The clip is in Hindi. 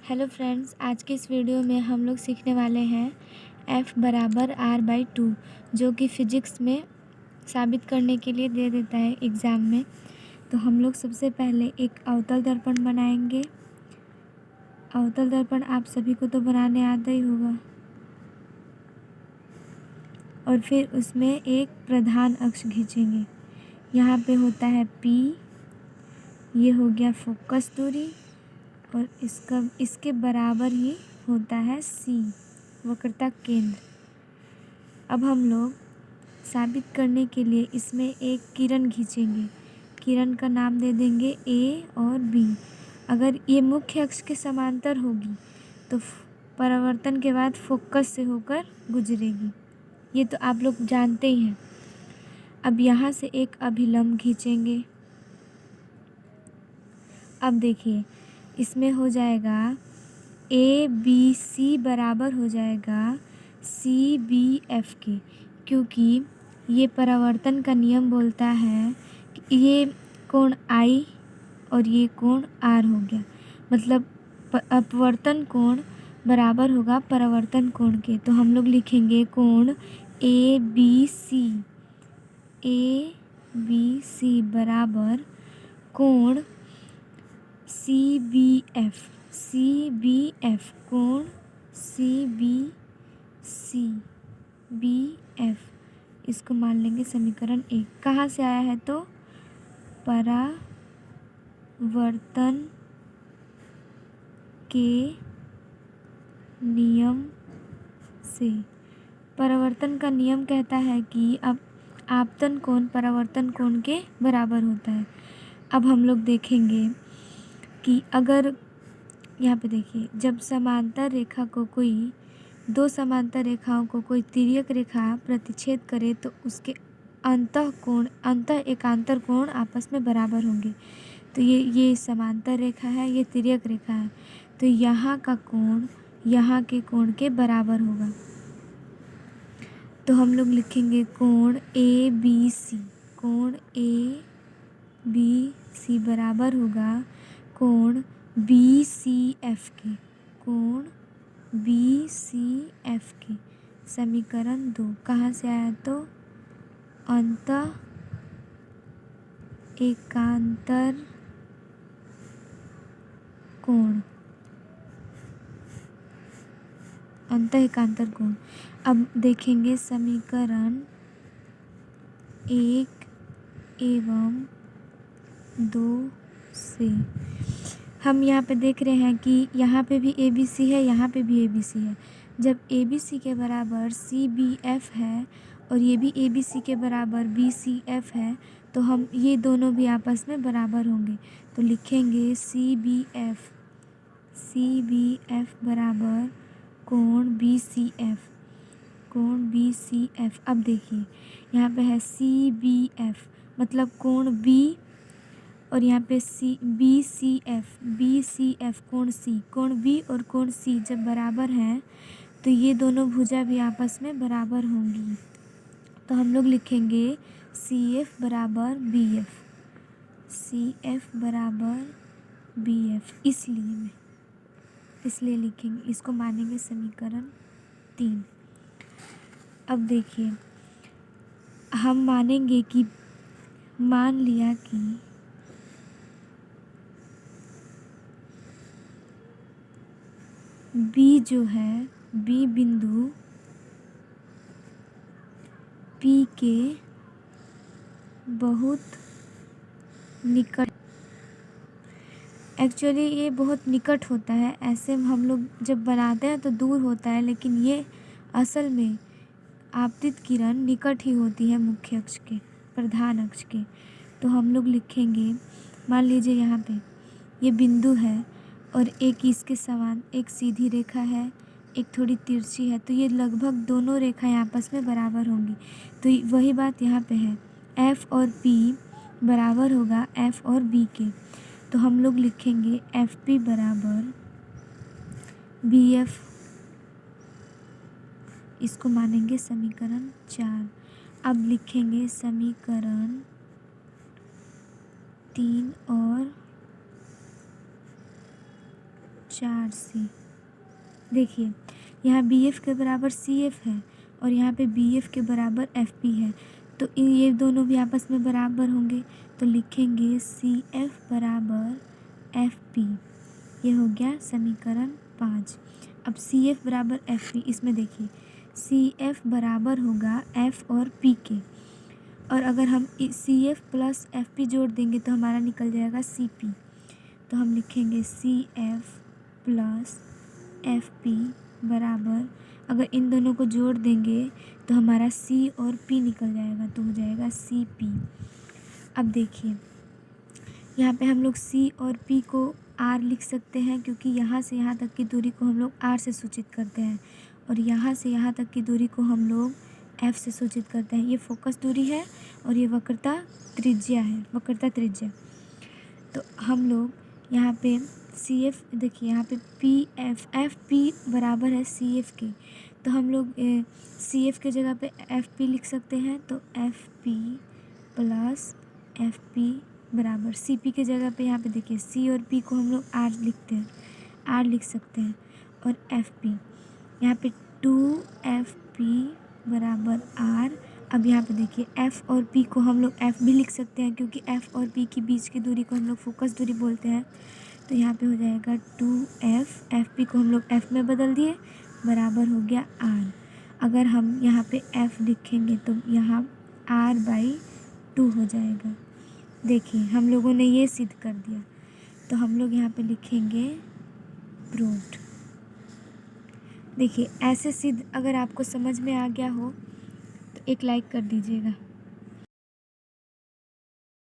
हेलो फ्रेंड्स, आज के इस वीडियो में हम लोग सीखने वाले हैं F बराबर R/2 जो कि फ़िज़िक्स में साबित करने के लिए दे देता है एग्ज़ाम में। तो हम लोग सबसे पहले एक अवतल दर्पण बनाएंगे। अवतल दर्पण आप सभी को तो बनाने आता ही होगा। और फिर उसमें एक प्रधान अक्ष खींचेंगे। यहाँ पे होता है P, ये हो गया फोकस दूरी, और इसके बराबर ही होता है C, वक्रता केंद्र। अब हम लोग साबित करने के लिए इसमें एक किरण खींचेंगे। किरण का नाम दे देंगे A और B। अगर ये मुख्य अक्ष के समांतर होगी तो परावर्तन के बाद फोकस से होकर गुजरेगी। ये तो आप लोग जानते ही हैं। अब यहाँ से एक अभिलंब खींचेंगे। अब देखिए, इसमें हो जाएगा ABC बराबर हो जाएगा CBF के, क्योंकि ये परावर्तन का नियम बोलता है कि ये कोण I और ये कोण R हो गया, मतलब अपवर्तन कोण बराबर होगा परावर्तन कोण के। तो हम लोग लिखेंगे कोण ABC बराबर कोण CBF कोण CBF, इसको मान लेंगे समीकरण 1। कहाँ से आया है? तो परावर्तन के नियम से। परावर्तन का नियम कहता है कि अब आपतन कोण परावर्तन कोण के बराबर होता है। अब हम लोग देखेंगे कि अगर यहाँ पे देखिए, जब समांतर रेखा को दो समांतर रेखाओं को कोई तिर्यक रेखा प्रतिच्छेद करे तो उसके अंतः एकांतर कोण आपस में बराबर होंगे। तो ये समांतर रेखा है, ये तिर्यक रेखा है, तो यहाँ का कोण यहाँ के कोण के बराबर होगा। तो हम लोग लिखेंगे कोण ABC बराबर होगा कोण BCF के। समीकरण 2 कहाँ से आया? तो अंतः एकांतर कोण। अब देखेंगे समीकरण 1 एवं 2 से। हम यहाँ पे देख रहे हैं कि यहाँ पे भी ABC है, यहाँ पे भी ABC है। जब ABC के बराबर CBF है और ये भी ABC के बराबर BCF है, तो हम ये दोनों भी आपस में बराबर होंगे। तो लिखेंगे CBF बराबर कोण BCF। अब देखिए, यहाँ पे है CBF मतलब कोण B, और यहाँ पे BCF कोण C। कोण B और कोण C जब बराबर हैं तो ये दोनों भुजा भी आपस में बराबर होंगी। तो हम लोग लिखेंगे CF बराबर BF, इसलिए लिखेंगे, इसको मानेंगे समीकरण 3। अब देखिए, हम मानेंगे कि मान लिया कि B जो है, B बिंदु P के बहुत निकट, एक्चुअली ये बहुत निकट होता है। ऐसे हम लोग जब बनाते हैं तो दूर होता है, लेकिन ये असल में आपतित किरण निकट ही होती है मुख्य अक्ष के, प्रधान अक्ष के। तो हम लोग लिखेंगे, मान लीजिए यहाँ पे ये बिंदु है और एक इसके समान एक सीधी रेखा है, एक थोड़ी तिरछी है, तो ये लगभग दोनों रेखाएं आपस में बराबर होंगी। तो वही बात यहाँ पे है, F और P बराबर होगा F और B के। तो हम लोग लिखेंगे FP बराबर BF, इसको मानेंगे समीकरण 4। अब लिखेंगे समीकरण 3 और 4c। देखिए यहाँ BF के बराबर CF है और यहाँ पे BF के बराबर FP है, तो ये दोनों भी आपस में बराबर होंगे, तो लिखेंगे CF बराबर FP। ये हो गया समीकरण 5। अब CF बराबर FP, इसमें देखिए CF बराबर होगा F और P के, और अगर हम CF प्लस FP जोड़ देंगे तो हमारा निकल जाएगा CP। तो हम लिखेंगे CF प्लस FP बराबर, अगर इन दोनों को जोड़ देंगे तो हमारा C और P निकल जाएगा, तो हो जाएगा CP। अब देखिए यहाँ पे हम लोग C और P को R लिख सकते हैं, क्योंकि यहाँ से यहाँ तक की दूरी को हम लोग R से सूचित करते हैं, और यहाँ से यहाँ तक की दूरी को हम लोग F से सूचित करते हैं। ये फोकस दूरी है और ये वक्रता त्रिज्या है, वक्रता त्रिज्या। तो हम लोग यहाँ पे CF, देखिए यहाँ पे FP बराबर है CF के, तो हम लोग CF के जगह पे FP लिख सकते हैं, तो FP प्लस FP बराबर CP के जगह पे यहाँ पे देखिए C और P को हम लोग R लिख सकते हैं, और FP यहाँ पे 2FP बराबर R। अब यहाँ पे देखिए F और P को हम लोग F भी लिख सकते हैं, क्योंकि F और P के बीच की दूरी को हम लोग फोकस दूरी बोलते हैं, तो यहाँ पे हो जाएगा 2F, FP को हम लोग F में बदल दिए, बराबर हो गया R। अगर हम यहाँ पे F लिखेंगे तो यहाँ R/2 हो जाएगा। देखिए हम लोगों ने ये सिद्ध कर दिया, तो हम लोग यहाँ पे लिखेंगे प्रूव्ड। देखिए ऐसे सिद्ध अगर आपको समझ में आ गया हो तो एक लाइक कर दीजिएगा।